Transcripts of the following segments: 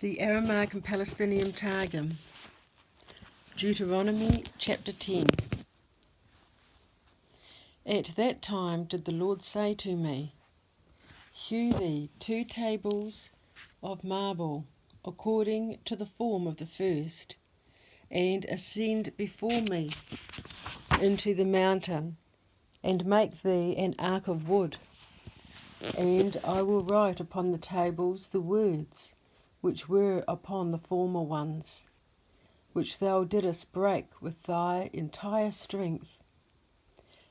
The Aramaic and Palestinian Targum, Deuteronomy chapter 10. At that time did the Lord say to me, Hew thee 2 tables of marble, according to the form of the first, and ascend before me into the mountain, and make thee an ark of wood. And I will write upon the tables the words which were upon the former ones, which thou didst break with thy entire strength,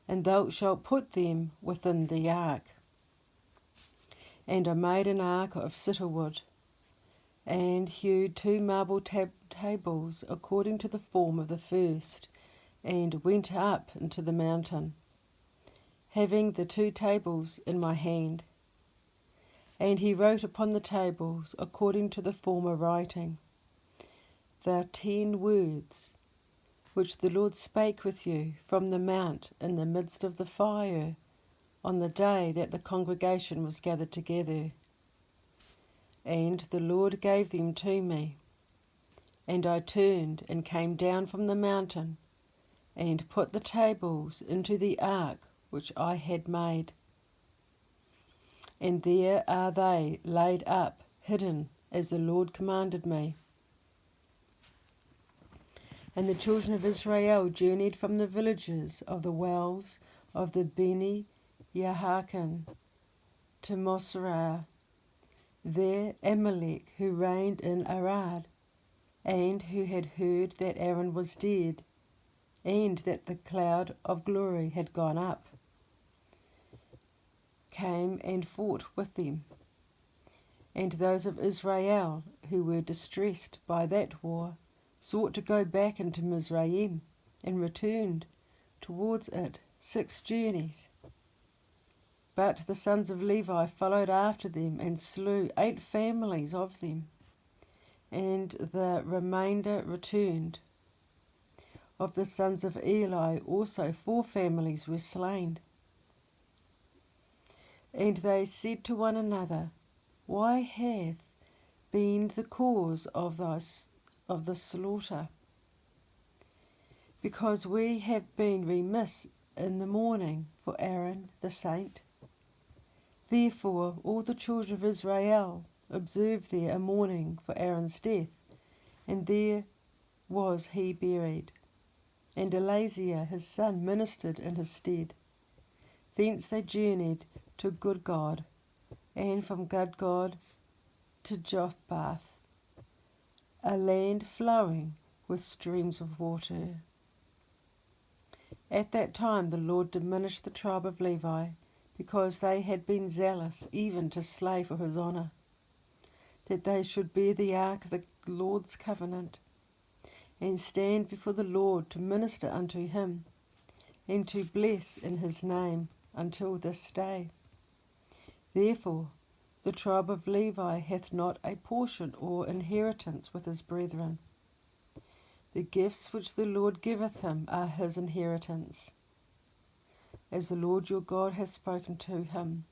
and thou shalt put them within the ark. And I made an ark of cedar wood, and hewed 2 marble tables according to the form of the first, and went up into the mountain, having the 2 tables in my hand. And he wrote upon the tables according to the former writing, the 10 words which the Lord spake with you from the mount in the midst of the fire on the day that the congregation was gathered together. And the Lord gave them to me, and I turned and came down from the mountain, and put the tables into the ark which I had made. And there are they laid up, hidden, as the Lord commanded me. And the children of Israel journeyed from the villages of the wells of the Beni Yahakan to Mosra. There Amalek, who reigned in Arad, and who had heard that Aaron was dead, and that the cloud of glory had gone up, came and fought with them. And those of Israel who were distressed by that war sought to go back into Mizraim, and returned towards it 6 journeys. But the sons of Levi followed after them, and slew 8 families of them, and the remainder returned. Of the sons of Eli also 4 families were slain. And they said to one another, Why hath been the cause of the slaughter? Because we have been remiss in the mourning for Aaron the saint. Therefore all the children of Israel observed there a mourning for Aaron's death, and there was he buried. And Eleazar his son ministered in his stead. Thence they journeyed to Gudgod, and from Gudgod to Jothbath, a land flowing with streams of water. At that time the Lord diminished the tribe of Levi, because they had been zealous even to slay for his honour, that they should bear the ark of the Lord's covenant, and stand before the Lord to minister unto him, and to bless in his name until this day. Therefore the tribe of Levi hath not a portion or inheritance with his brethren. The gifts which the Lord giveth him are his inheritance, as the Lord your God hath spoken to him.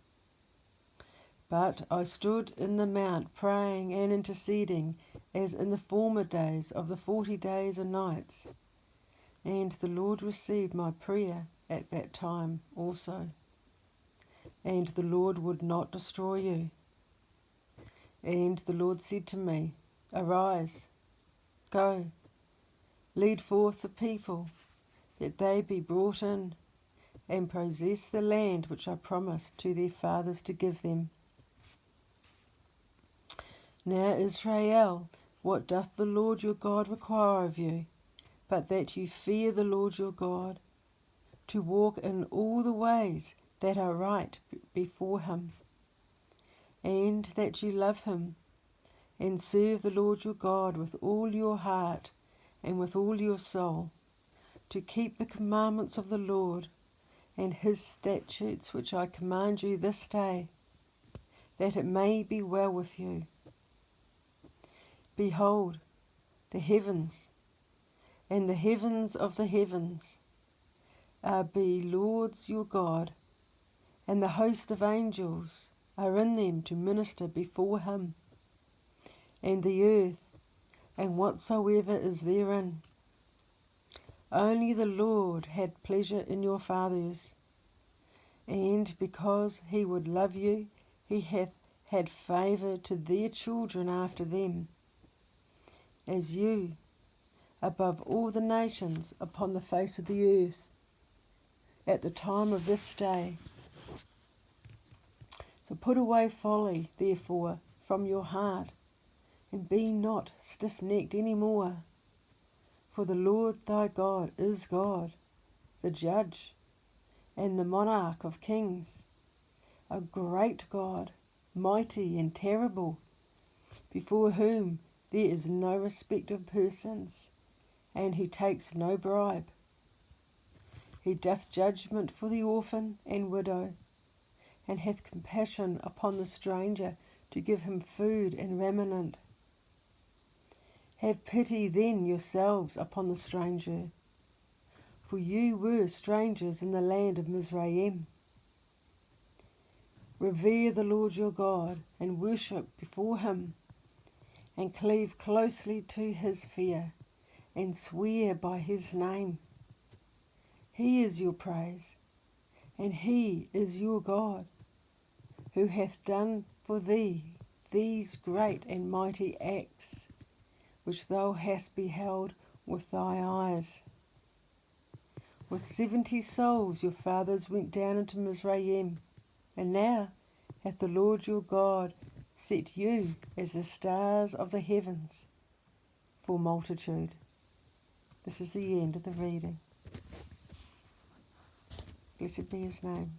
But I stood in the mount praying and interceding, as in the former days of the 40 days and nights. And the Lord received my prayer at that time also. And the Lord would not destroy you. And the Lord said to me, Arise, go, lead forth the people, that they be brought in, and possess the land which I promised to their fathers to give them. Now Israel, what doth the Lord your God require of you, but that you fear the Lord your God, to walk in all the ways that are right before him, and that you love him, and serve the Lord your God with all your heart and with all your soul, to keep the commandments of the Lord and his statutes which I command you this day, that it may be well with you. Behold, the heavens, and the heavens of the heavens, are be Lord's your God, and the host of angels are in them to minister before him. and the earth, and whatsoever is therein. Only the Lord had pleasure in your fathers, and because he would love you, he hath had favour to their children after them, as you, above all the nations upon the face of the earth, at the time of this day. So put away folly, therefore, from your heart, and be not stiff-necked any more. For the Lord thy God is God, the judge, and the monarch of kings, a great God, mighty and terrible, before whom there is no respect of persons, and who takes no bribe. He doth judgment for the orphan and widow, and hath compassion upon the stranger to give him food and raiment. Have pity then yourselves upon the stranger, for you were strangers in the land of Mizraim. Revere the Lord your God, and worship before him, and cleave closely to his fear, and swear by his name. He is your praise, and he is your God, who hath done for thee these great and mighty acts, which thou hast beheld with thy eyes. With 70 souls your fathers went down into Mizraim, and now hath the Lord your God set you as the stars of the heavens for multitude. This is the end of the reading. Blessed be his name.